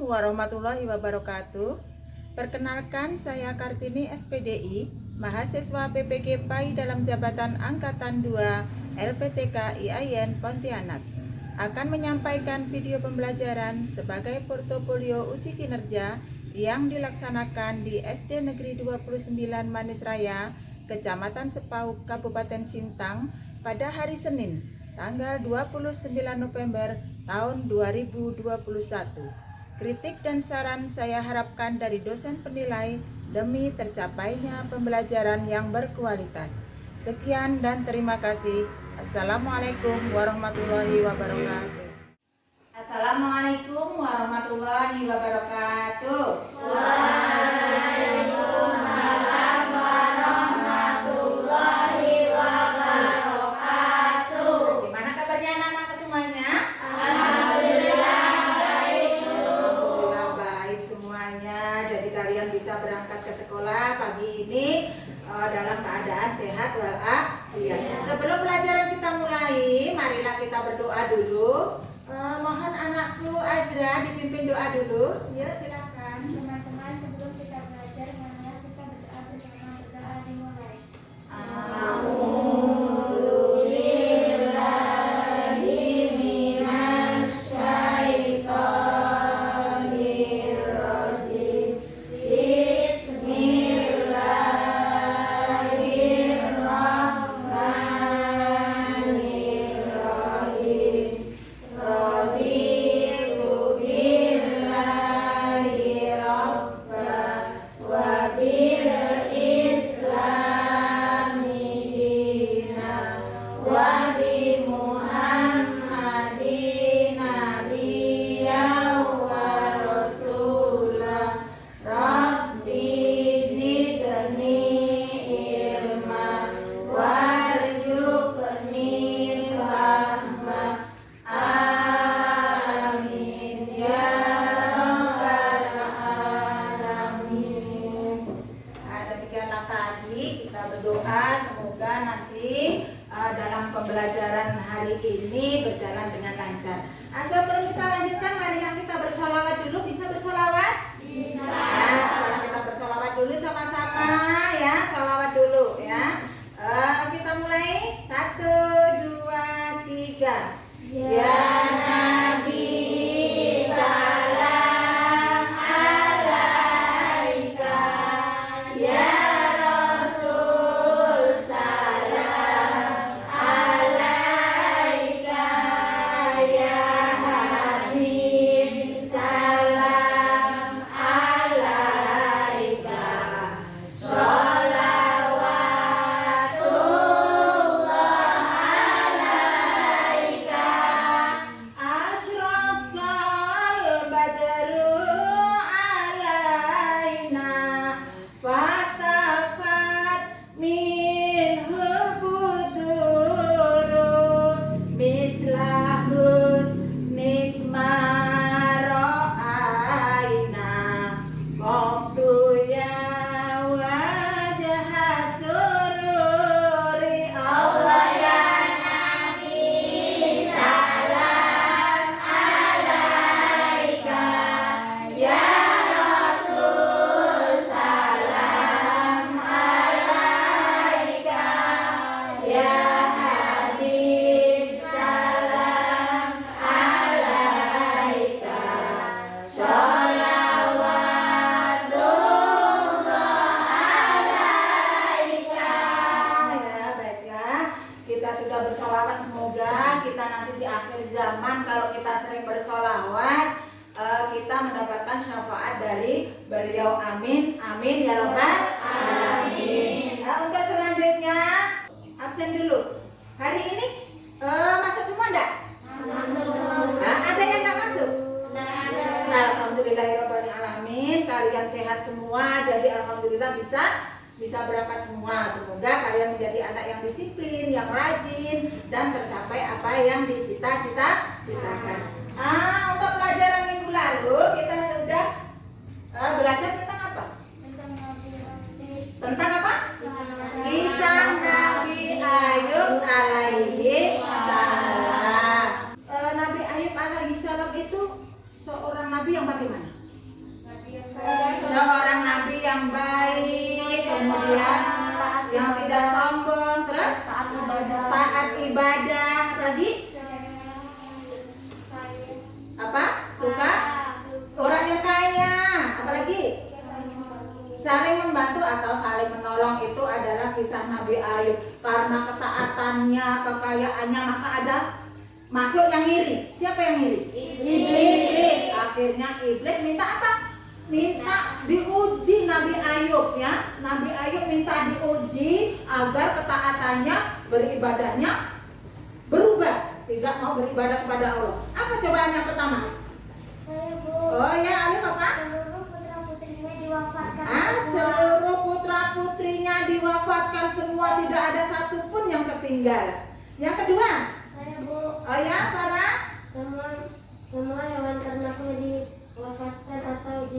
warahmatullahi wabarakatuh. Perkenalkan, saya Kartini SPDI, mahasiswa PPG PAI dalam jabatan Angkatan 2 LPTK IAIN Pontianak, akan menyampaikan video pembelajaran sebagai portofolio uji kinerja yang dilaksanakan di SD Negeri 29 Manis Raya, Kecamatan Sepauk, Kabupaten Sintang pada hari Senin, tanggal 29 November tahun 2021. Kritik dan saran saya harapkan dari dosen penilai demi tercapainya pembelajaran yang berkualitas. Sekian dan terima kasih. Assalamualaikum warahmatullahi wabarakatuh. Assalamualaikum warahmatullahi wabarakatuh. Waalaikumsalam warahmatullahi wabarakatuh. Gimana kabarnya anak-anak semuanya? Alhamdulillah baik, Bu. Alhamdulillah baik semuanya. Jadi kalian bisa berangkat ke sekolah pagi ini dalam keadaan sehat walafiat. Sebelum pelajaran kita mulai, marilah kita berdoa dulu. Mohon anakku Azra dipimpin doa dulu. Ya, silakan. Teman-teman, sebelum kita belajar, marilah kita berdoa bersama. Berdoa dimulai. Dalam pembelajaran hari ini berjalan dengan lancar. Sebelum kita lanjutkan, marilah kita bersolawat dulu. Bisa bersolawat? Bisa. Nah, sekarang kita bersolawat dulu sama-sama ya. Solawat dulu ya. Kita mulai. 1, 2, 3. Ya Nabi, salam alaika. Ya bersolawat, semoga kita nanti di akhir zaman kalau kita sering bersolawat kita mendapatkan syafaat dari beliau. Amin, amin ya robbal alamin. Nah, untuk selanjutnya absen dulu. Hari ini masuk semua enggak? Masuk. Ada yang enggak masuk? Nah, alhamdulillahirabbil alamin, kalian sehat semua, jadi alhamdulillah bisa berangkat semua. Semoga kalian menjadi anak yang disiplin, yang rajin, dan tercapai apa yang dicita-citakan. Untuk pelajaran minggu lalu kita sudah belajar tentang apa? Tentang apa? Kisah Nabi Ayub alaihi salam. Nabi Ayub alaihi salam itu seorang nabi yang bagaimana? beribadah. Apalagi? Apa? Suka orang yang kaya. Apalagi? Saling membantu atau saling menolong, itu adalah kisah Nabi Ayub. Karena ketaatannya, kekayaannya, maka ada makhluk yang iri. Siapa yang iri? Iblis. Akhirnya iblis minta apa? Minta diuji Nabi Ayub, ya. Nabi Ayub minta diuji agar ketaatannya, beribadahnya berubah, tidak mau beribadah kepada Allah. Apa cobaan yang pertama? Oh ya, Alif apa? Seluruh putra putrinya diwafatkan semua, tidak ada satupun yang tertinggal. Yang kedua? Oh ya, Farah? Semua hewan ternaknya diwafatkan atau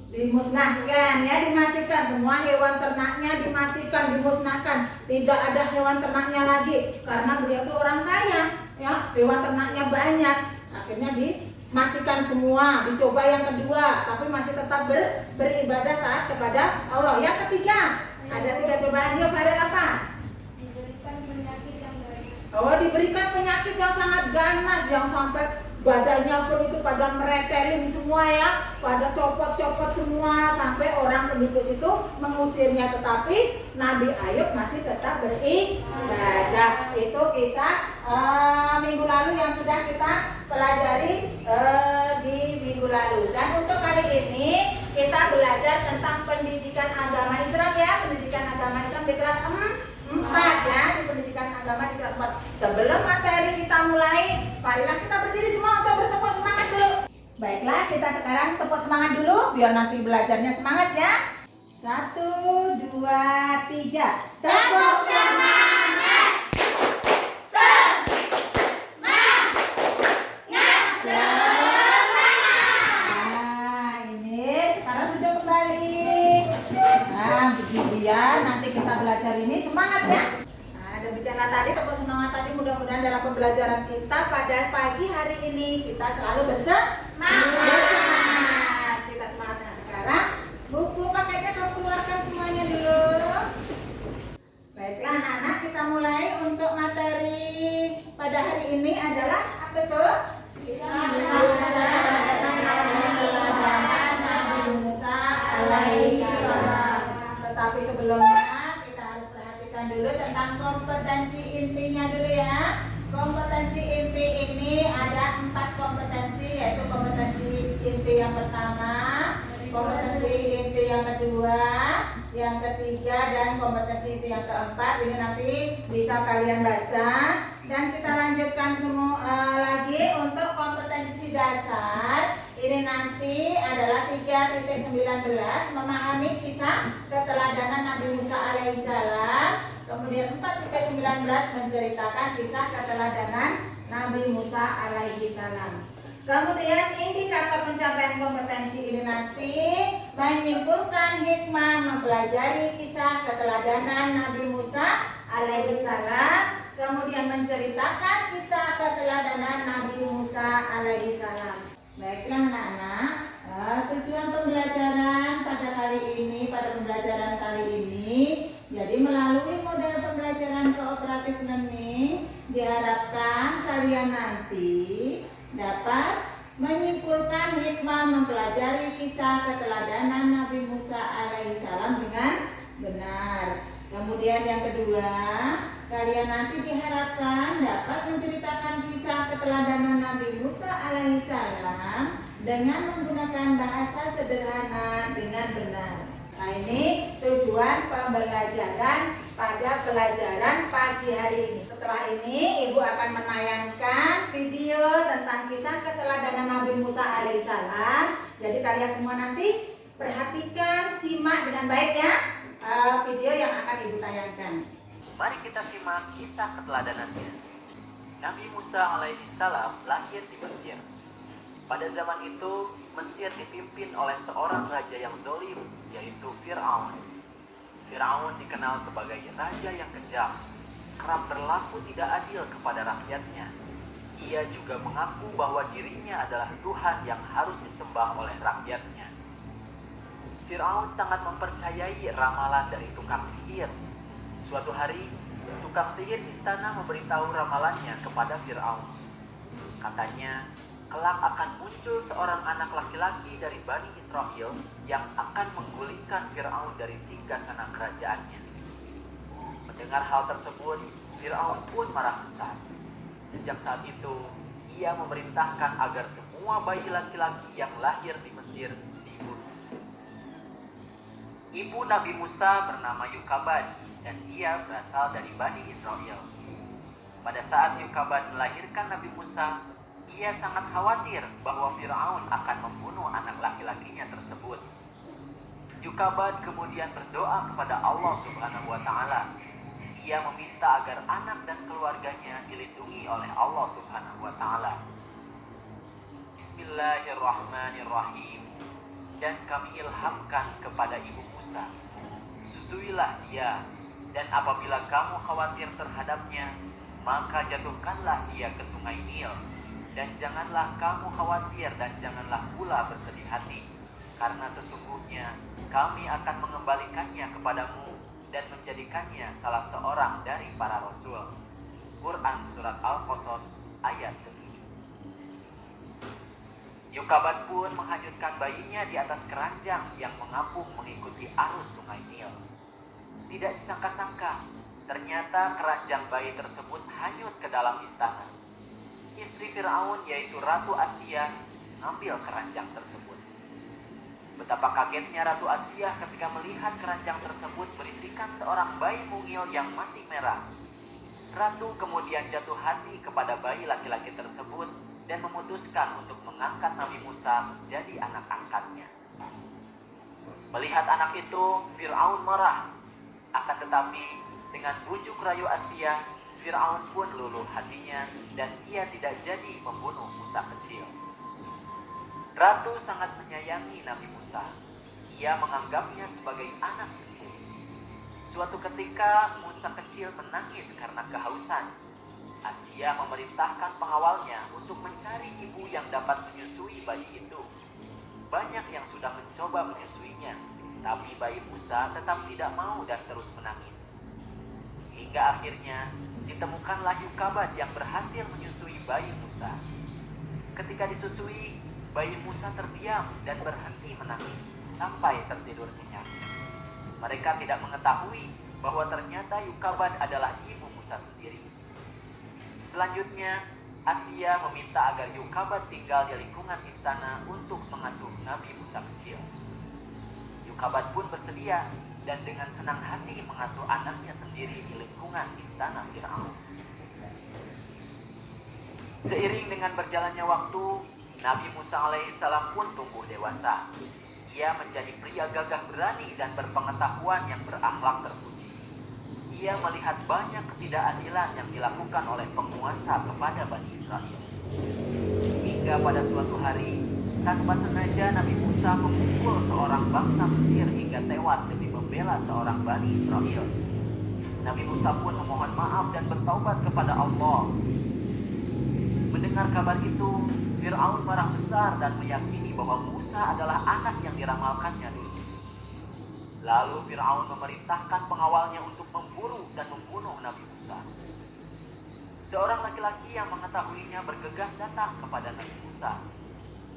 dimusnahkan, ya, dimatikan. Semua hewan ternaknya dimatikan, dimusnahkan. Tidak ada hewan ternaknya lagi karena beliau itu orang kaya, ya. Hewan ternaknya banyak. Akhirnya dimatikan semua. Dicoba yang kedua, tapi masih tetap beribadah taat kepada Allah. Yang ketiga, ada 3 cobaan. Yuk, Farel apa? diberikan penyakit yang banyak. Oh, diberikan penyakit yang sangat ganas, yang sampai badannya pun itu pada meretelin semua, ya, pada copot-copot semua, sampai orang penduduk situ mengusirnya. Tetapi Nabi Ayub masih tetap beribadah. Itu kisah minggu lalu yang sudah kita pelajari di minggu lalu. Dan untuk kali ini kita belajar tentang pendidikan agama Islam, ya, pendidikan agama Islam di kelas 4, ya, di pendidikan agama di kelas 4. Sebelum materi kita mulai, marilah kita berdiri semua untuk bertepuk semangat dulu. Baiklah, kita sekarang tepuk semangat dulu biar nanti belajarnya semangat, ya. 1, 2, 3. Tepuk semangat. Nah, ini sekarang duduk kembali. Nah, begini ya, nanti kita belajar ini semangat, ya. Nah, demikianlah tadi tepuk semangat tadi. Mudah-mudahan dalam pembelajaran kita pada pagi hari ini kita selalu bersemangat. Kita semangat. Nah, sekarang buku paketnya kamu keluarkan semuanya dulu. Baiklah anak-anak, kita mulai. Untuk materi pada hari ini adalah apa itu? Nabi Musa alaihissalam. Tetapi sebelumnya kita harus perhatikan dulu tentang kompetensi intinya dulu, ya. Kompetensi inti ini ada 4 kompetensi, yaitu kompetensi inti yang pertama, kompetensi inti yang kedua, yang ketiga, dan kompetensi inti yang keempat. Ini nanti bisa kalian baca. Dan kita lanjutkan semua lagi untuk kompetensi dasar. Ini nanti adalah 3.19, memahami kisah keteladanan Nabi Musa alaihissalam. Kemudian 4.19, menceritakan kisah keteladanan Nabi Musa alaihissalam. Kemudian indikator pencapaian kompetensi ini nanti menyimpulkan hikmah mempelajari kisah keteladanan Nabi Musa alaihissalam. Kemudian menceritakan kisah keteladanan Nabi Musa alaihissalam. Baiklah anak-anak, tujuan pembelajaran pada pembelajaran kali ini, jadi melalui model pembelajaran kooperatif learning, diharapkan kalian nanti dapat menyimpulkan hikmah mempelajari kisah keteladanan Nabi Musa alaihissalam dengan benar. Kemudian yang kedua, kalian nanti diharapkan dapat menceritakan kisah keteladanan Nabi Musa alaihissalam dengan menggunakan bahasa sederhana dengan benar. Nah, ini tujuan pembelajaran pada pelajaran pagi hari ini. Setelah ini Ibu akan menayangkan video tentang kisah keteladanan Nabi Musa alaihissalam. Jadi kalian semua nanti perhatikan, simak dengan baik, ya, video yang akan Ibu tayangkan. Mari kita simak kisah keteladanan-Nya. Nabi Musa alaihissalam lahir di Mesir. Pada zaman itu, Mesir dipimpin oleh seorang raja yang zalim, yaitu Fir'aun. Fir'aun dikenal sebagai raja yang kejam, kerap berlaku tidak adil kepada rakyatnya. Ia juga mengaku bahwa dirinya adalah Tuhan yang harus disembah oleh rakyatnya. Fir'aun sangat mempercayai ramalan dari tukang sihir. Suatu hari, tukang sihir istana memberitahu ramalannya kepada Fir'aun. Katanya, kelak akan muncul seorang anak laki-laki dari Bani Israel yang akan menggulingkan Fir'aun dari singgasana kerajaannya. Mendengar hal tersebut, Fir'aun pun marah besar. Sejak saat itu, ia memerintahkan agar semua bayi laki-laki yang lahir di Mesir dibunuh. Ibu Nabi Musa bernama Yukabad dan ia berasal dari Bani Israel. Pada saat Yukabad melahirkan Nabi Musa, ia sangat khawatir bahwa Fir'aun akan membunuh anak laki-lakinya tersebut. Yukabad kemudian berdoa kepada Allah Subhanahu wa Ta'ala. Ia meminta agar anak dan keluarganya dilindungi oleh Allah Subhanahu wa Ta'ala. Bismillahirrahmanirrahim. Dan kami ilhamkan kepada ibu Musa, susuilah dia, dan apabila kamu khawatir terhadapnya, maka jatuhkanlah dia ke sungai Nil. Dan janganlah kamu khawatir dan janganlah pula bersedih hati, karena sesungguhnya kami akan mengembalikannya kepadamu dan menjadikannya salah seorang dari para rasul. Quran Surat Al-Qasas ayat ke-7. Yukabad pun menghanyutkan bayinya di atas keranjang yang mengapung mengikuti arus sungai Nil. Tidak disangka-sangka, ternyata keranjang bayi tersebut hanyut ke dalam istana. Istri Fir'aun yaitu Ratu Asia mengambil keranjang tersebut. Betapa kagetnya Ratu Asia ketika melihat keranjang tersebut berisikan seorang bayi mungil yang masih merah. Ratu kemudian jatuh hati kepada bayi laki-laki tersebut dan memutuskan untuk mengangkat Nabi Musa menjadi anak angkatnya. Melihat anak itu, Fir'aun marah. Akan tetapi, dengan bujuk rayu Asia, Fir'aun pun luluh hatinya dan ia tidak jadi membunuh Musa kecil. Ratu sangat menyayangi Nabi Musa. Ia menganggapnya sebagai anak sendiri. Suatu ketika Musa kecil menangis karena kehausan. Asia memerintahkan pengawalnya untuk mencari ibu yang dapat menyusui bayi itu. Banyak yang sudah mencoba menyusuinya, tapi bayi Musa tetap tidak mau dan terus menangis. Hingga akhirnya ditemukanlah Yukabad yang berhasil menyusui bayi Musa. Ketika disusui, bayi Musa terdiam dan berhenti menangis sampai tertidur nyenyak. Mereka tidak mengetahui bahwa ternyata Yukabad adalah ibu Musa sendiri. Selanjutnya, Asia meminta agar Yukabad tinggal di lingkungan istana untuk mengasuh Nabi Musa kecil. Yukabad pun bersedia dan dengan senang hati mengasuh anaknya sendiri di lingkungan istana Fir'aun. Seiring dengan berjalannya waktu, Nabi Musa alaihissalam pun tumbuh dewasa. Ia menjadi pria gagah berani dan berpengetahuan yang berakhlak terpuji. Ia melihat banyak ketidakadilan yang dilakukan oleh penguasa kepada Bani Israel. Hingga pada suatu hari, tanpa sengaja Nabi Musa memukul seorang bangsa Mesir hingga tewas demi membela seorang Bani Israel. Nabi Musa pun memohon maaf dan bertaubat kepada Allah. Mendengar kabar itu, Fir'aun marah besar dan meyakini bahwa Musa adalah anak yang diramalkannya dulu. Lalu Fir'aun memerintahkan pengawalnya untuk memburu dan membunuh Nabi Musa. Seorang laki-laki yang mengetahuinya bergegas datang kepada Nabi Musa.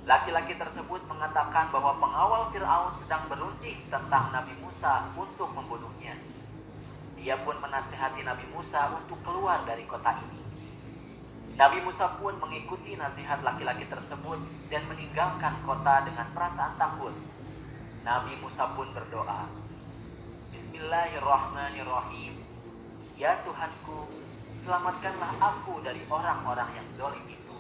Laki-laki tersebut mengatakan bahwa pengawal Fir'aun sedang berunding tentang Nabi Musa untuk membunuhnya. Dia pun menasihati Nabi Musa untuk keluar dari kota ini. Nabi Musa pun mengikuti nasihat laki-laki tersebut dan meninggalkan kota dengan perasaan takut. Nabi Musa pun berdoa, Bismillahirrahmanirrahim. Ya Tuhanku, selamatkanlah aku dari orang-orang yang zalim itu.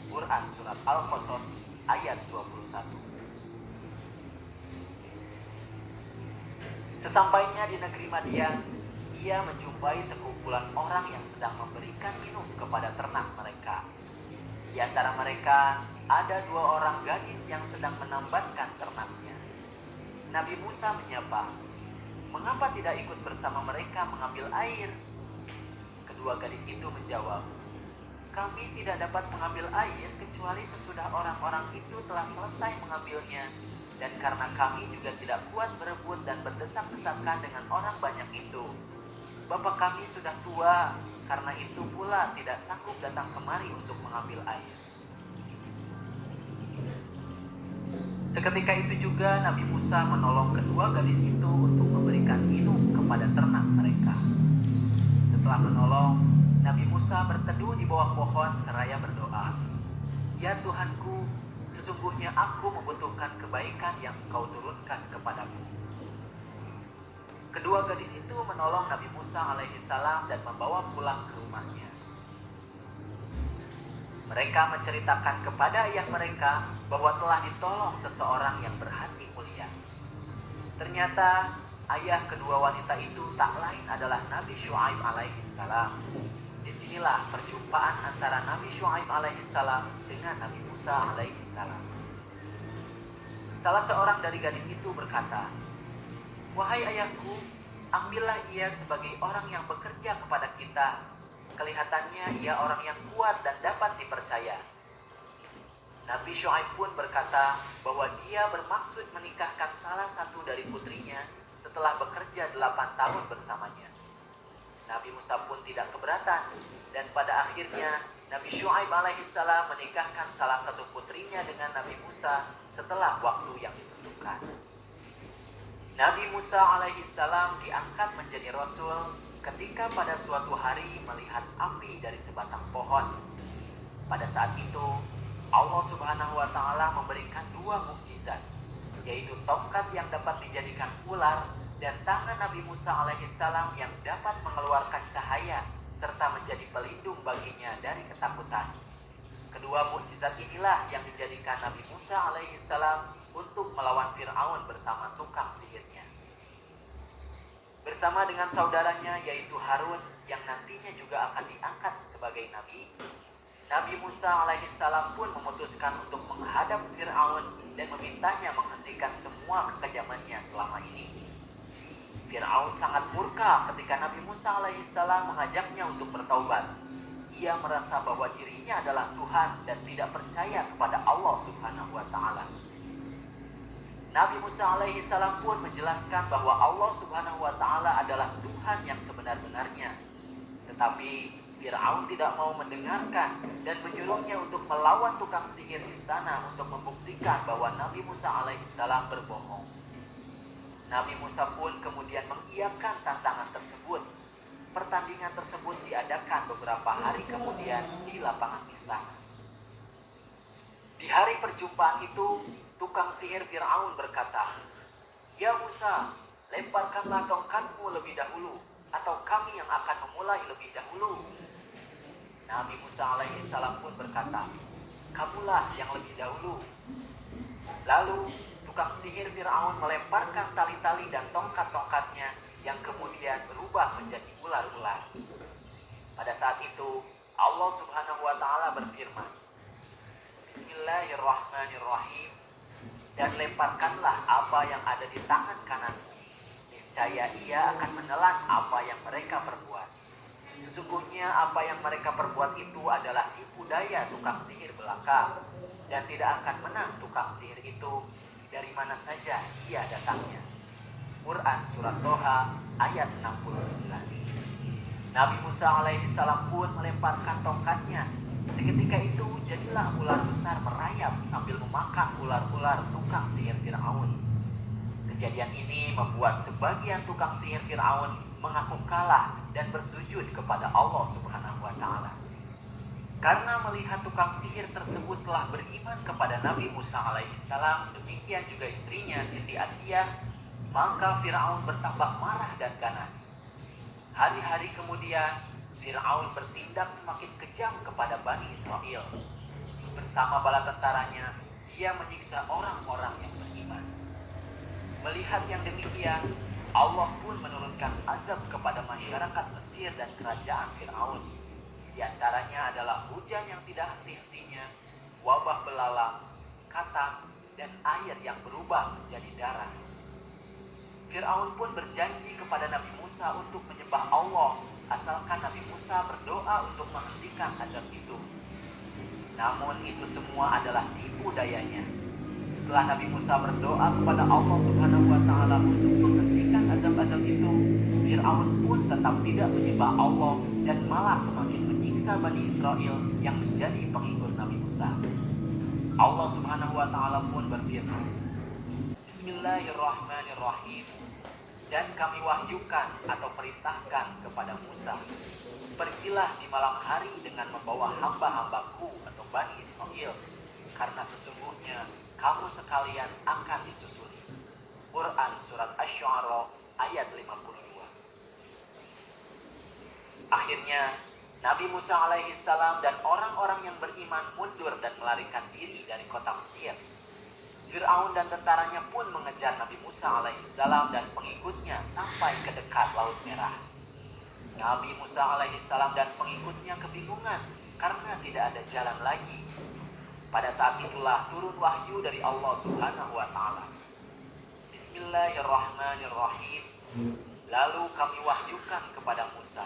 Quran Surat Al-Qasas ayat 21. Sesampainya di negeri Madian, ia menjumpai sekumpulan orang yang sedang memberikan minum kepada ternak mereka. Di antara mereka ada 2 orang gadis yang sedang menambatkan ternaknya. Nabi Musa menyapa, "Mengapa tidak ikut bersama mereka mengambil air?" Kedua gadis itu menjawab, "Kami tidak dapat mengambil air kecuali sesudah orang-orang itu telah selesai mengambilnya, dan karena kami juga tidak kuat berebut dan berdesak-desakan dengan orang banyak itu, Bapak kami sudah tua, karena itu pula tidak sanggup datang kemari untuk mengambil air." Seketika itu juga Nabi Musa menolong kedua gadis itu untuk memberikan minum kepada ternak mereka. Setelah menolong, Nabi Musa berteduh di bawah pohon seraya berdoa, "Ya Tuhanku, sesungguhnya aku membutuhkan kebaikan yang Engkau turunkan kepadaku." Kedua gadis itu menolong Nabi Musa alaihissalam dan membawa pulang ke rumahnya. Mereka menceritakan kepada ayah mereka bahwa telah ditolong seseorang yang berhati mulia. Ternyata ayah kedua wanita itu tak lain adalah Nabi Syuaib alaihissalam. Disinilah perjumpaan antara Nabi Syuaib alaihissalam dengan Nabi Musa alaihissalam. Salah seorang dari gadis itu berkata, "Wahai ayahku, ambillah ia sebagai orang yang bekerja kepada kita. Kelihatannya ia orang yang kuat dan dapat dipercaya." Nabi Syuaib pun berkata bahwa dia bermaksud menikahkan salah satu dari putrinya setelah bekerja 8 tahun bersamanya. Nabi Musa pun tidak keberatan, dan pada akhirnya Nabi Syuaib alaihissalam menikahkan salah satu putrinya dengan Nabi Musa setelah waktu yang ditentukan. Nabi Musa alaihissalam diangkat menjadi rasul ketika pada suatu hari melihat api dari sebatang pohon. Pada saat itu, Allah Subhanahu wa Ta'ala memberikan 2 mukjizat, yaitu tongkat yang dapat dijadikan ular dan tangan Nabi Musa alaihissalam yang dapat mengeluarkan cahaya serta menjadi pelindung baginya dari ketakutan. Kedua mukjizat inilah yang dijadikan Nabi Musa alaihissalam untuk melawan Fir'aun bersama tukang sihirnya. Bersama dengan saudaranya yaitu Harun yang nantinya juga akan diangkat sebagai nabi, Nabi Musa alaihissalam pun memutuskan untuk menghadap Fir'aun dan memintanya menghentikan semua kekejamannya selama ini. Fir'aun sangat murka ketika Nabi Musa alaihissalam mengajaknya untuk bertaubat. Ia merasa bahwa dirinya adalah Tuhan dan tidak percaya kepada Allah Subhanahu wa Ta'ala. Nabi Musa alaihissalam pun menjelaskan bahwa Allah Subhanahu wa Ta'ala adalah Tuhan yang sebenar-benarnya. Tetapi Fir'aun tidak mau mendengarkan dan menyuruhnya untuk melawan tukang sihir istana untuk membuktikan bahwa Nabi Musa alaihissalam berbohong. Nabi Musa pun kemudian mengiyakan tantangan tersebut. Pertandingan tersebut diadakan beberapa hari kemudian di lapangan istana. Di hari perjumpaan itu, tukang sihir Fir'aun berkata, "Ya Musa, lemparkanlah tongkatmu lebih dahulu, atau kami yang akan memulai lebih dahulu." Nabi Musa alaihissalam pun berkata, "Kamulah yang lebih dahulu." Lalu, tukang sihir Fir'aun melemparkan tali-tali dan tongkat-tongkatnya yang kemudian berubah menjadi ular-ular. Pada saat itu, Allah Subhanahu wa Ta'ala berfirman, "Bismillahirrahmanirrahim, dan lemparkanlah apa yang ada di tangan kananmu. Niscaya ia akan menelan apa yang mereka perbuat. Sesungguhnya apa yang mereka perbuat itu adalah tipu daya tukang sihir belaka, dan tidak akan menang tukang sihir itu dari mana saja ia datangnya." Quran Surat Toha ayat 69. Nabi Musa alaihissalam pun melemparkan tongkatnya. Seketika itu jadilah ular besar merayap sambil memakan ular-ular tukang sihir Fir'aun. Kejadian ini membuat sebagian tukang sihir Fir'aun mengaku kalah dan bersujud kepada Allah Subhanahu wa Ta'ala. Karena melihat tukang sihir tersebut telah beriman kepada Nabi Musa alaihissalam, demikian juga istrinya Siti Asiyah, maka Fir'aun bertambah marah dan ganas. Hari-hari kemudian, Fir'aun bertindak semakin kejam kepada Bani Israel. Bersama bala tentaranya, dia menyiksa orang-orang yang beriman. Melihat yang demikian, Allah pun menurunkan azab kepada masyarakat Mesir dan kerajaan Fir'aun. Di antaranya adalah hujan yang tidak henti-hentinya, wabah belalang, katak, dan air yang berubah menjadi darah. Fir'aun pun berjanji kepada Nabi Musa untuk menyembah Allah, asalkan Nabi Musa berdoa untuk menghentikan azab itu. Namun itu semua adalah tipu dayanya. Setelah Nabi Musa berdoa kepada Allah Subhanahu wa Ta'ala untuk menghentikan azab-azab itu, Fir'aun pun tetap tidak menyembah Allah dan malah semakin menyiksa Bani Israel yang menjadi pengikut Nabi Musa. Allah Subhanahu wa Ta'ala pun berfirman, Bismillahirrahmanirrahim. Dan kami wahyukan atau perintahkan kepada Musa, pergilah di malam hari dengan membawa hamba-hambaku atau Bani Israel, karena sesungguhnya kamu sekalian akan disusuli. Quran Surat Asy-Syu'ara ayat 52. Akhirnya Nabi Musa alaihissalam dan orang-orang yang beriman mundur dan melarikan diri dari kota Mesir. Fir'aun dan tentaranya pun mengejar Nabi Musa alaihissalam dan pengikutnya sampai ke dekat Laut Merah. Nabi Musa alaihissalam dan pengikutnya kebingungan karena tidak ada jalan lagi. Pada saat itulah turun wahyu dari Allah Subhanahu wa Ta'ala. Bismillahirrahmanirrahim. Lalu kami wahyukan kepada Musa,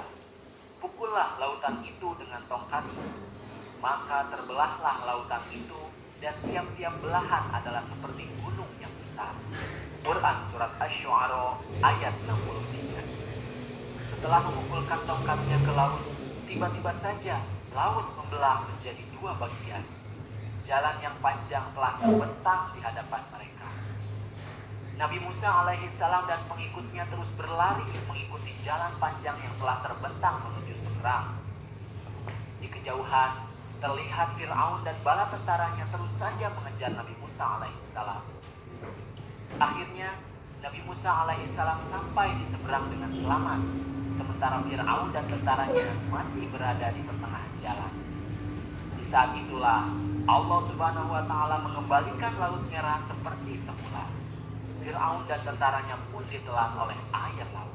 pukullah lautan itu dengan tongkatmu. Maka terbelahlah lautan itu, dan tiap-tiap belahan adalah seperti gunung yang besar. Quran Surat Asy-Syu'ara ayat 63. Setelah memukulkan tongkatnya ke laut, tiba-tiba saja laut membelah menjadi dua bagian. Jalan yang panjang telah terbentang di hadapan mereka. Nabi Musa alaihissalam dan pengikutnya terus berlari mengikuti jalan panjang yang telah terbentang menuju seberang. Di kejauhan terlihat Fir'aun dan bala tentaranya terus saja mengejar Nabi Musa alaihissalam. Akhirnya Nabi Musa alaihissalam sampai di seberang dengan selamat, sementara Fir'aun dan tentaranya masih berada di pertengahan jalan. Di saat itulah Allah Subhanahu wa Ta'ala mengembalikan Laut Merah seperti semula. Fir'aun dan tentaranya pun ditelan oleh air laut.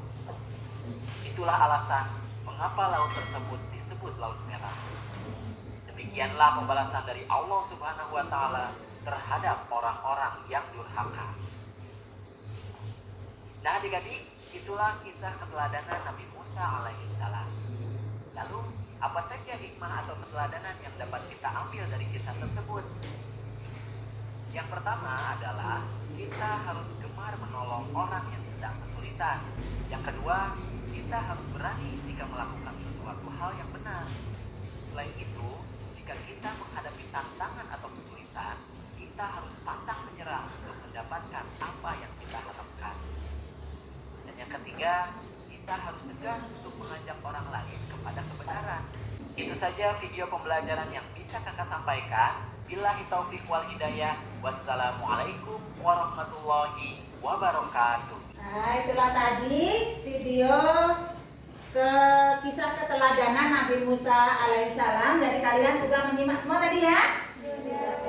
Itulah alasan mengapa laut tersebut disebut Laut Merah. Demikianlah pembalasan dari Allah Subhanahu wa Ta'ala terhadap orang-orang yang durhaka. Nah adik-adik, itulah kisah keteladanan Nabi Musa alaihissalam. Lalu, apa saja hikmah atau keteladanan yang dapat kita ambil dari kisah tersebut? Yang pertama adalah kita harus gemar menolong orang yang sedang kesulitan. Yang kedua, kita harus berani jika melakukan sesuatu hal yang benar. Selain itu, jika kita menghadapi tantangan atau kesulitan, kita harus pantang menyerah untuk mendapatkan apa yang kita harapkan. Dan yang ketiga, kita harus tegas untuk mengajak orang lain kepada kebenaran. Itu saja video pembelajaran yang bisa kakak sampaikan. Billahi taufiq wal hidayah. Wassalamualaikum warahmatullahi wabarakatuh. Nah, itulah tadi video kisah keteladanan Nabi Musa alaihissalam. Jadi kalian sudah menyimak semua tadi ya?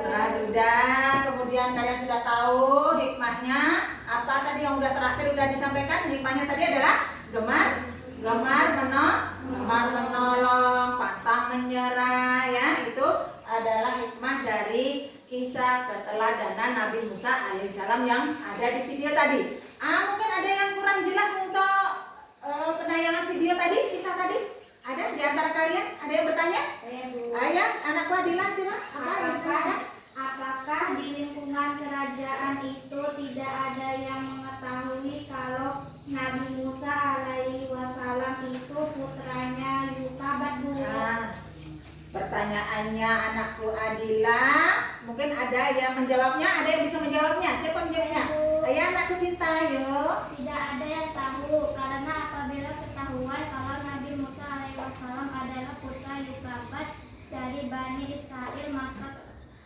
Nah, sudah. Kemudian kalian sudah tahu hikmahnya. Apa tadi yang terakhir sudah disampaikan? Hikmahnya tadi adalah gemar menolong, pantang menyerah ya. Itu adalah hikmah dari kisah keteladanan Nabi Musa alaihissalam yang ada di video tadi. Mungkin ada yang kurang jelas untuk penayangan video tadi, kisah tadi? Ada di antara kalian? Ada yang bertanya? Ayah, anak Wadila coba. Apakah di lingkungan kerajaan itu tidak ada yang mengetahui kalau Nabi Musa alaihi wasallam itu putranya Yukabat, Bu? Pertanyaannya anakku Adila, mungkin ada yang menjawabnya, ada yang bisa menjawabnya. Siapa menjawabnya? Ayah, anakku cinta, yuk. Tidak ada yang tahu, karena apabila ketahuan kalau Nabi Musa alaihi wasallam adalah putra Yukabat dari Bani Israel, maka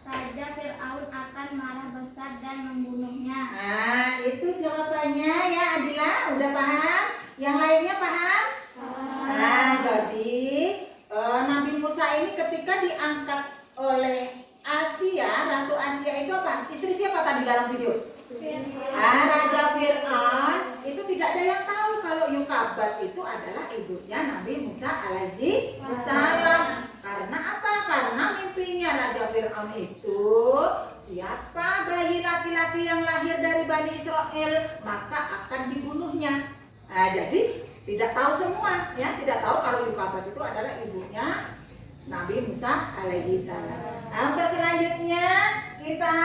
Raja Fir'aun akan marah besar dan membunuhnya. Nah, itu jawabannya ya Adila, udah paham? Yang lainnya paham? Nah, jadi Nabi Musa ini ketika diangkat oleh Asia, Ratu Asia itu apa? Istri siapa tadi dalam video? Raja Fir'aun. Itu tidak ada yang tahu kalau Yukabat itu adalah ibunya Nabi Musa alaihi salam. Karena apa? Karena mimpinya Raja Fir'aun itu, siapa bayi laki-laki yang lahir dari Bani Israel maka akan dibunuhnya. Nah, jadi tidak tahu semua ya, tidak tahu kalau Yukabat itu adalah ibunya Nabi Musa alaihi salam. Nah, untuk selanjutnya kita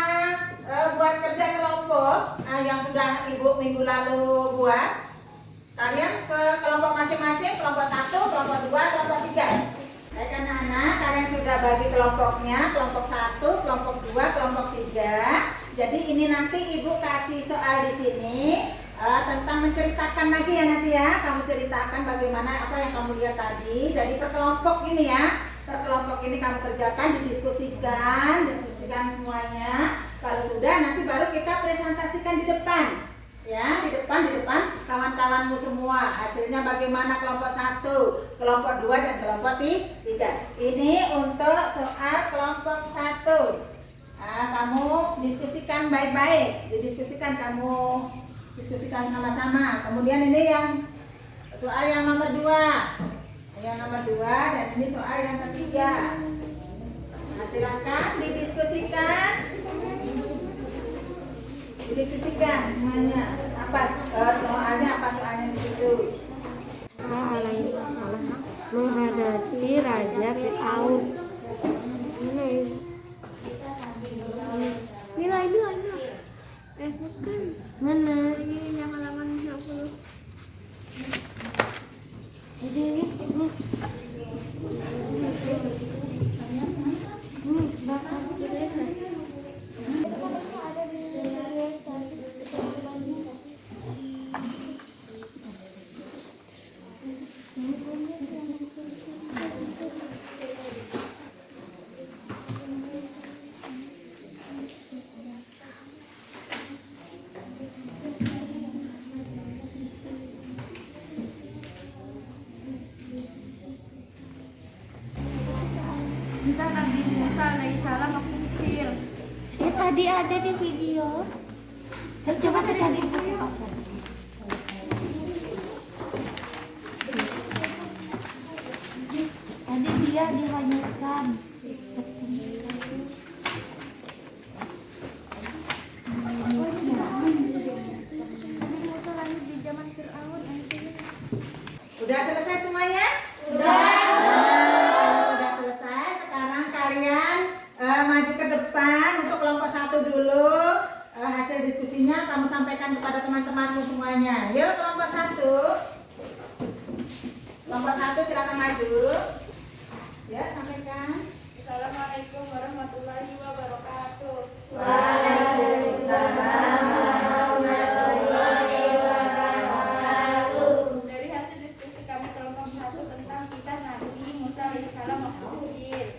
buat kerja kelompok yang sudah Ibu minggu lalu buat. Kalian ke kelompok masing-masing, kelompok 1, kelompok 2, kelompok 3. Baik anak-anak, kalian sudah bagi kelompoknya, kelompok 1, kelompok 2, kelompok 3. Jadi ini nanti Ibu kasih soal di sini tentang menceritakan lagi ya nanti ya. Kamu ceritakan bagaimana apa yang kamu lihat tadi. Jadi per kelompok ini ya, per kelompok ini kamu kerjakan, didiskusikan semuanya. Kalau sudah nanti baru kita presentasikan di depan. Ya, di depan kawan-kawanmu semua. Hasilnya bagaimana kelompok 1, kelompok 2 dan kelompok 3. Ini untuk soal kelompok 1. Nah, kamu diskusikan baik-baik, kamu diskusikan sama-sama. Kemudian ini yang soal yang nomor 2. Yang nomor 2 dan ini soal yang ketiga. Nah, silakan didiskusikan semuanya. Soalnya di situ. Musa alaihissalam menghadapi Raja Fir'aun. Nilai. Bukan. Mana? Ini yang halaman 50. Ini. Bakal selesai. Bisa Nabi Musa alaihissalam waktu kecil. Tadi ada di video. Coba tadi video. Tadi dia dihanyutkan. Nabi Musa lahir di zaman Fir'aun. Sudah selesai semuanya? Sudah selesai. Sekarang kalian maju ke depan untuk kelompok 1 dulu. Hasil diskusinya kamu sampaikan kepada teman-temanmu semuanya. Yuk kelompok 1. Kelompok 1 silakan maju. Ya, sampaikan. Assalamualaikum warahmatullahi wabarakatuh. Waalaikumsalam warahmatullahi wabarakatuh. Dari hasil diskusi kami kelompok 1 tentang kisah Nabi Musa alaihissalam waktu kecil.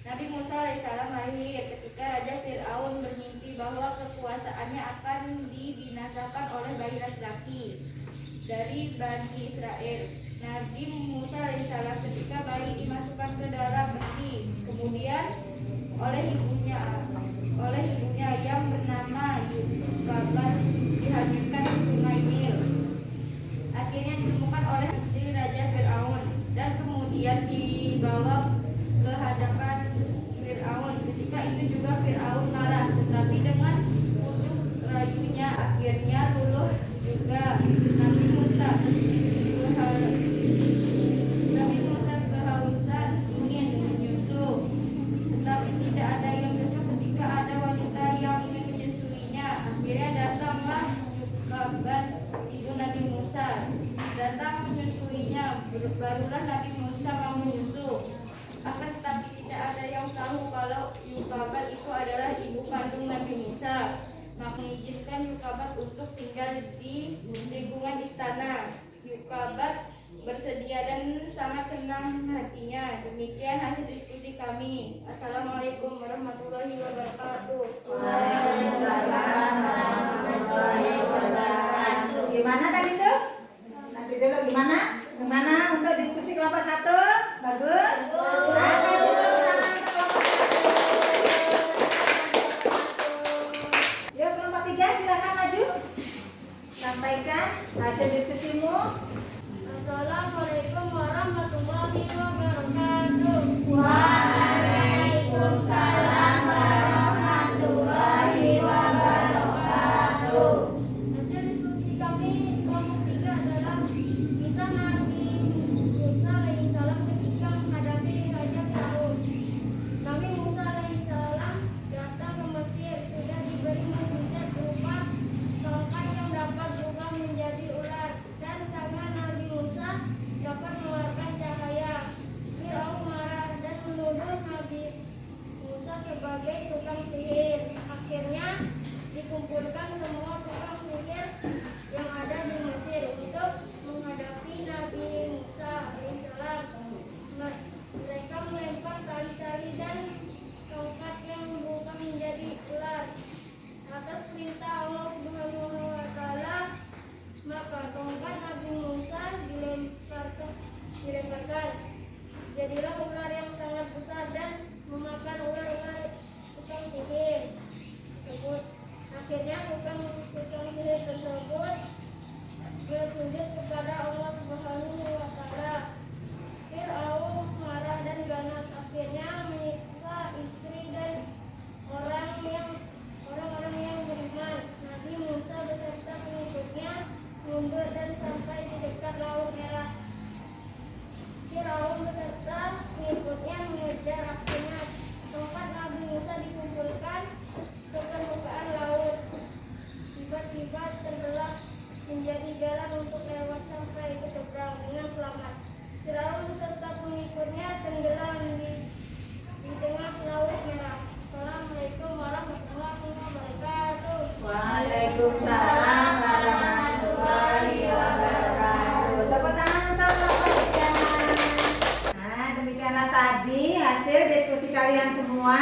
Nabi Musa alaihissalam lahir ketika Raja Fir'aun bermimpi bahwa kekuasaannya akan dibinasakan oleh bayi laki-laki dari Bani Israel. Nabi Musa alaihissalam ketika bayi dimasukkan ke dalam peti, kemudian oleh ibunya yang bernama Yukabat dihanyutkan di sungai Nil. Akhirnya ditemukan oleh istri Raja Fir'aun dan kemudian dibawa ke hadapan Fir'aun. Ketika itu juga Fir'aun marah, tetapi dengan kutuk rayunya akhirnya luluh juga Nabi Musa kehausan ingin menyusu, tetapi tidak ada yang cocok ketika ada wanita yang menyusuinya. Akhirnya datanglah Yukabat ibu Nabi Musa, datang menyusuinya. Barulah Nabi Musa mau menyusu. Akan tetapi tidak ada yang tahu kalau Yukabat itu adalah ibu kandung Nabi Musa. Maka mengizinkan Yukabat untuk tinggal di lingkungan istana. Yukabat bersedia dan sangat senang hatinya. Demikian hasil diskusi kami. Assalamualaikum warahmatullahi wabarakatuh. Waalaikumsalam warahmatullahi wabarakatuh. Gimana tadi tuh? Nanti dulu gimana? Gimana untuk diskusi kelompok 1? Bagus? Nah, kasih tepuk tangan untuk kelompok 1. Yuk kelompok 3 silakan maju. Sampaikan hasil diskusimu. Assalamualaikum warahmatullahi wabarakatuh. Waalaikumsalam warahmatullahi Hajar Aswad. Tempat Nabi Musa dikumpulkan ke permukaan laut. Tiba-tiba tenggelam menjadi jalan untuk lewat sampai ke seberang dengan selamat. Firaun serta pengikutnya tenggelam di tengah laut merah. Assalamualaikum warahmatullahi wabarakatuh. Waalaikumsalam warahmatullahi wabarakatuh. Tepuk tangan untuk Bapak. Nah, demikianlah tadi hasil diskusi kalian semua.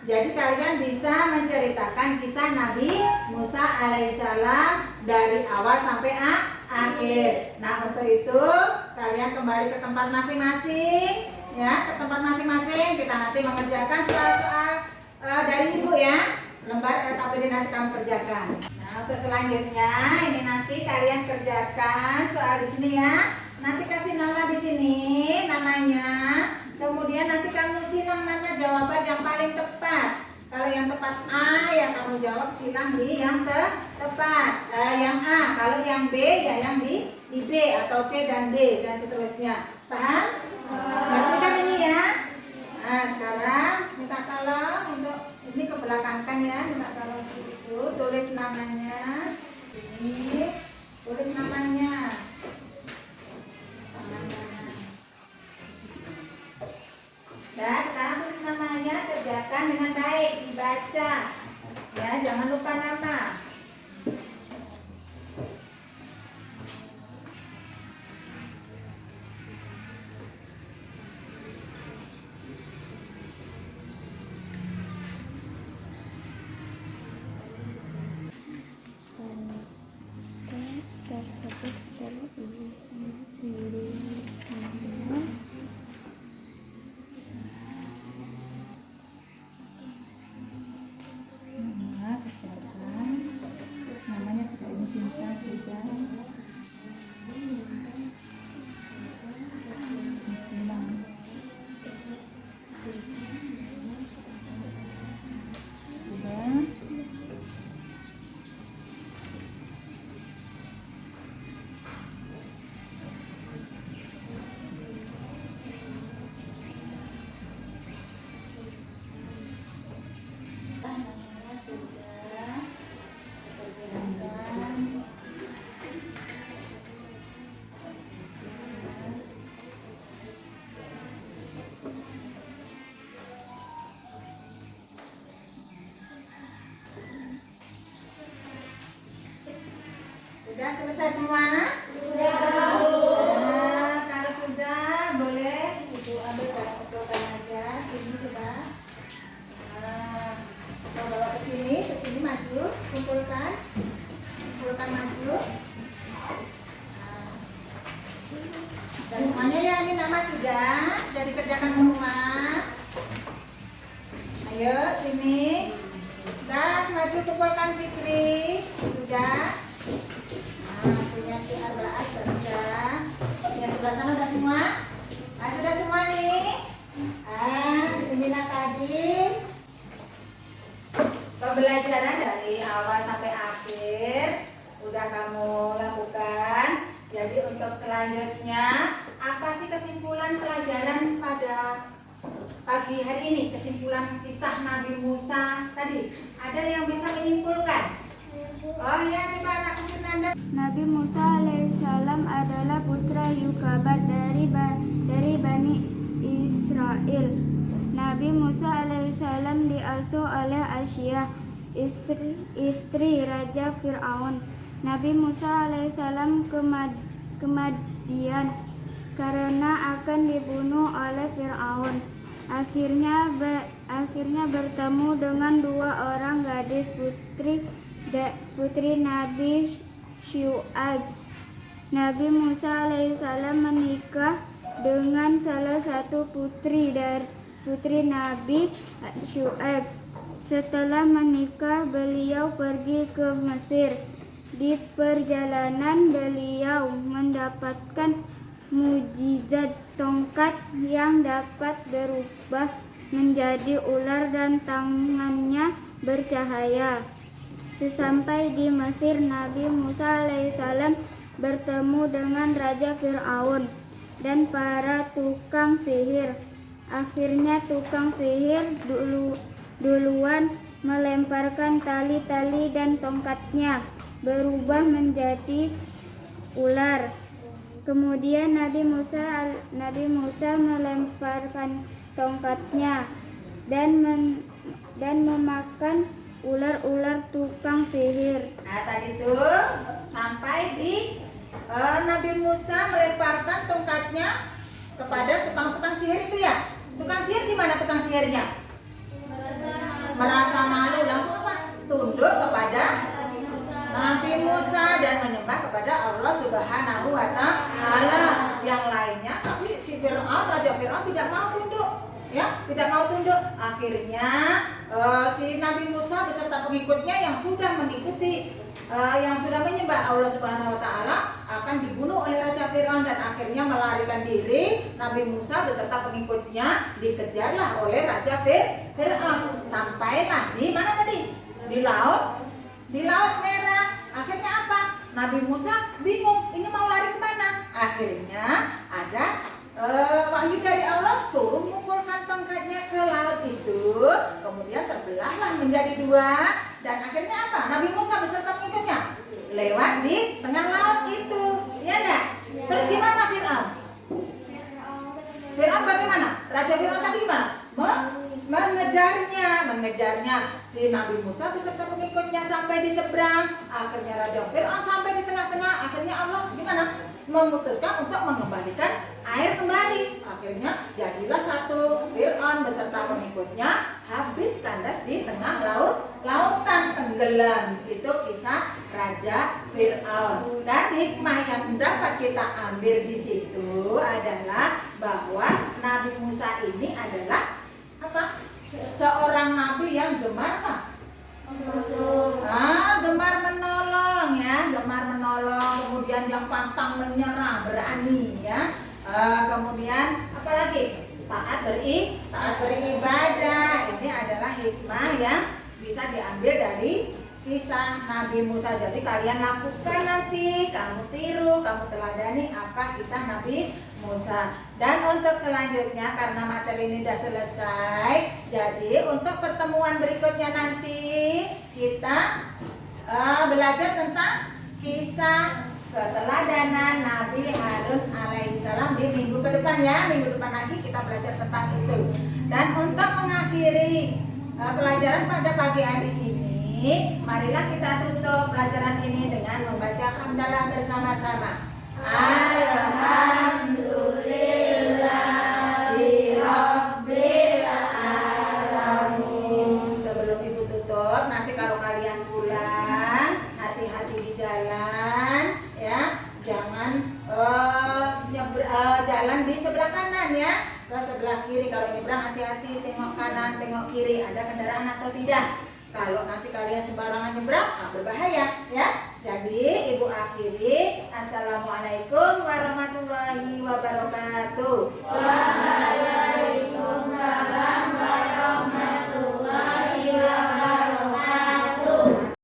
Jadi kalian bisa menceritakan kisah Nabi Musa alaihissalam dari awal sampai akhir. Nah, untuk itu kalian kembali ke tempat masing-masing, ya, ke tempat masing-masing. Kita nanti mengerjakan soal-soal dari ibu ya. Lembar LKPD nanti kamu kerjakan. Nah, untuk selanjutnya ini nanti kalian kerjakan soal di sini ya. Nanti kasih nama di sini namanya. Kemudian nanti kamu silang mana jawaban yang paling tepat. Kalau yang tepat A ya kamu jawab silang di yang tepat. Yang A. Kalau yang B ya yang di B atau C dan D dan seterusnya. Paham? Berarti kan ini ya. Nah, sekarang minta tolong ini ke belakangkan ya. Minta tolong situ tulis namanya. Ini tulis namanya. Nah, sekarang tulis namanya, kerjakan dengan baik, dibaca. Ya, jangan lupa nama. Namanya sudah ini cinta sudah. Silang. Sudah. Sudah selesai semua? Sudah. Nah, kalau sudah boleh Ibu ambil barang pecokan aja. Sini coba. Nah, mau bawa ke sini maju, kumpulkan maju. Nah, sudah semuanya ya, ini nama sudah dikerjakan semua. Ayo sini. Dah maju kumpulkan Fikri. Sudah. Punya si Arbaat sudah. Punya sebelah sana sudah semua. Nah, sudah semua nih. Ini tadi pembelajaran dari awal sampai akhir udah kamu lakukan. Jadi untuk selanjutnya apa sih kesimpulan pelajaran pada pagi hari ini? Kesimpulan kisah Nabi Musa tadi. Ada yang bisa menyimpulkan? Oh iya, coba Anak Fernanda. Nabi Musa alaihissalam adalah putra Yukabat dari Bani Israel. Nabi Musa alaihissalam diasuh oleh Asyah, istri Raja Fir'aun. Nabi Musa alaihissalam ke Madian karena akan dibunuh oleh Fir'aun. Akhirnya bertemu dengan dua orang gadis putri Nabi Syu'aib. Nabi Musa alaihissalam menikah dengan salah satu putri Nabi Syu'aib. Setelah menikah, beliau pergi ke Mesir. Di perjalanan, beliau mendapatkan mukjizat tongkat yang dapat berubah menjadi ular dan tangannya bercahaya. Sesampai di Mesir, Nabi Musa alaihissalam bertemu dengan Raja Fir'aun dan para tukang sihir. Akhirnya tukang sihir duluan melemparkan tali-tali dan tongkatnya berubah menjadi ular. Kemudian Nabi Musa melemparkan tongkatnya dan memakan ular-ular tukang sihir. Nah tadi tuh sampai di Nabi Musa melemparkan tongkatnya kepada tukang sihir itu ya. Tukang sihir di mana tukang sihirnya? Merasa malu, langsung apa? Tunduk kepada Nabi Musa dan menyembah kepada Allah Subhanahu wa Ta'ala. Yang lainnya, tapi si Raja Fir'aun tidak mau tunduk, ya, tidak mau tunduk. Akhirnya si Nabi Musa beserta pengikutnya yang sudah mengikuti, yang sudah menyembah Allah Subhanahu wa Ta'ala akan dibunuh oleh Raja Fir'aun, dan akhirnya melarikan diri. Nabi Musa beserta pengikutnya dikejarlah oleh Raja Fir'aun. Sampailah di mana tadi? Di Laut Merah. Akhirnya apa? Nabi Musa bingung, ini mau lari kemana? Akhirnya ada wahyu dari Allah, suruh mengumpulkan tongkatnya ke laut itu. Kemudian terbelahlah menjadi dua. Dan akhirnya apa? Nabi Musa beserta pengikutnya lewat di tengah laut itu. Ya enggak? Terus gimana Fir'aun? Fir'aun bagaimana? Raja Fir'aun tadi gimana? Mengejarnya si Nabi Musa beserta pengikutnya sampai di seberang. Akhirnya Raja Fir'aun sampai di tengah-tengah. Akhirnya Allah gimana? Memutuskan untuk mengembalikan air kembali. Akhirnya jadilah satu. Fir'aun beserta pengikutnya habis kandas di tengah lautan, tenggelam. Itu kisah Raja Fir'aun. Dan hikmah yang dapat kita ambil di situ adalah bahwa Nabi Musa ini adalah apa? Seorang nabi yang gemar apa? Gemar menolong ya, gemar menolong. Kemudian yang pantang menyerah, berani ya. Kemudian apa lagi? Taat beribadah. Ini adalah hikmah yang bisa diambil dari kisah Nabi Musa. Jadi kalian lakukan nanti, kamu tiru, kamu teladani apa kisah Nabi Musa. Dan untuk selanjutnya, karena materi ini sudah selesai, jadi untuk pertemuan berikutnya nanti kita belajar tentang kisah keteladanan Nabi Harun alaihissalam di minggu ke depan ya. Minggu depan lagi kita belajar tentang itu. Dan untuk mengakhiri pelajaran pada pagi hari ini, marilah kita tutup pelajaran ini dengan membaca hamdalah bersama-sama. Alhamdulillahirabbil alamin. Sebelum ibu tutup, nanti kalau kalian pulang, hati-hati di jalan ya. Jangan jalan di sebelah kanan ya, ke sebelah kiri. Kalau nyebrang hati-hati, tengok kanan, tengok kiri, ada kendaraan atau tidak. Kalau nanti kalian sembarangan nyebrang, berbahaya ya. Jadi ibu akhiri, assalamualaikum warahmatullahi wabarakatuh.